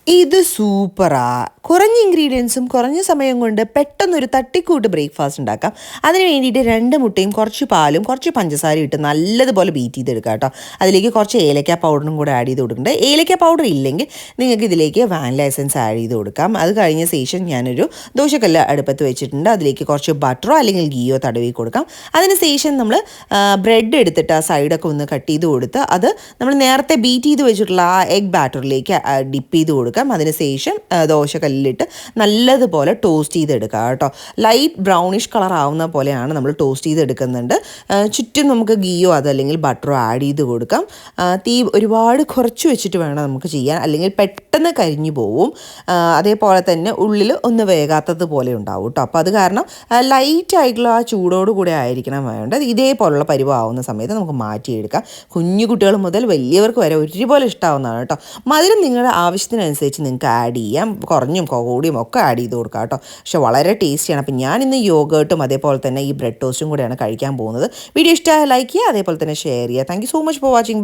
ഇത് സൂപ്പറാ. കുറഞ്ഞ ഇൻഗ്രീഡിയൻസും കുറഞ്ഞ സമയം കൊണ്ട് പെട്ടെന്നൊരു തട്ടിക്കൂട്ട് ബ്രേക്ക്ഫാസ്റ്റ് ഉണ്ടാക്കാം. അതിന് വേണ്ടിയിട്ട് 2 മുട്ടയും കുറച്ച് പാലും കുറച്ച് പഞ്ചസാരയും ഇട്ട് നല്ലതുപോലെ ബീറ്റ് ചെയ്തെടുക്കുക കേട്ടോ. അതിലേക്ക് കുറച്ച് ഏലക്ക പൗഡറും കൂടെ ആഡ് ചെയ്ത് കൊടുക്കുന്നുണ്ട്. ഏലക്ക പൗഡർ ഇല്ലെങ്കിൽ നിങ്ങൾക്ക് ഇതിലേക്ക് വാനില എസൻസ് ആഡ് ചെയ്ത് കൊടുക്കാം. അത് കഴിഞ്ഞ ശേഷം ഞാനൊരു ദോശക്കല്ല് അടുപ്പത്ത് വെച്ചിട്ടുണ്ട്. അതിലേക്ക് കുറച്ച് ബട്ടറോ അല്ലെങ്കിൽ ഗീയോ തടവി കൊടുക്കാം. അതിന് ശേഷം നമ്മൾ ബ്രെഡ് എടുത്തിട്ട് ആ സൈഡൊക്കെ ഒന്ന് കട്ട് ചെയ്ത് കൊടുത്ത് അത് നമ്മൾ നേരത്തെ ബീറ്റ് ചെയ്ത് വെച്ചിട്ടുള്ള ആ എഗ് ബാറ്ററിലേക്ക് ഡിപ്പ് ചെയ്ത് കൊടുക്കാം. അതിനുശേഷം ദോശക്കല്ലിലിട്ട് നല്ലതുപോലെ ടോസ്റ്റ് ചെയ്തെടുക്കുക കേട്ടോ. ലൈറ്റ് ബ്രൗണിഷ് കളർ ആവുന്ന പോലെയാണ് നമ്മൾ ടോസ്റ്റ് ചെയ്തെടുക്കുന്നുണ്ട്. ചുറ്റും നമുക്ക് ഗീയോ അതല്ലെങ്കിൽ ബട്ടറോ ആഡ് ചെയ്ത് കൊടുക്കാം. തീ ഒരുപാട് കുറച്ച് വെച്ചിട്ട് വേണം നമുക്ക് ചെയ്യാൻ, അല്ലെങ്കിൽ പെട്ടെന്ന് കരിഞ്ഞു പോവും. അതേപോലെ തന്നെ ഉള്ളിൽ ഒന്ന് വേകാത്തത് പോലെ ഉണ്ടാവും കേട്ടോ. അപ്പോൾ അത് കാരണം ലൈറ്റ് ആയിട്ടുള്ള ആ ചൂടോട് കൂടെ ആയിരിക്കണം വേണ്ടത്. ഇതേപോലുള്ള പരിവാവുന്ന സമയത്ത് നമുക്ക് മാറ്റിയെടുക്കാം. കുഞ്ഞു കുട്ടികൾ മുതൽ വലിയവർക്ക് വരെ ഒരുപോലെ ഇഷ്ടമാവുന്നതാണ് കേട്ടോ. മധുരം നിങ്ങളുടെ ആവശ്യത്തിനനുസരിച്ച് നിങ്ങൾക്ക് ആഡ് ചെയ്യാം. കുറഞ്ഞും കൂടിയും ഒക്കെ ആഡ് ചെയ്ത് കൊടുക്കാം കേട്ടോ. പക്ഷെ വളരെ ടേസ്റ്റിയാണ്. അപ്പം ഞാനിന്ന് യോഗേർട്ടും അതേപോലെ തന്നെ ഈ ബ്രെഡ് ടോസ്റ്റും കൂടെയാണ് കഴിക്കാൻ പോകുന്നത്. വീഡിയോ ഇഷ്ടമായ ലൈക്ക് ചെയ്യുക, അതേപോലെ തന്നെ ഷെയർ ചെയ്യുക. Thank you so much for watching.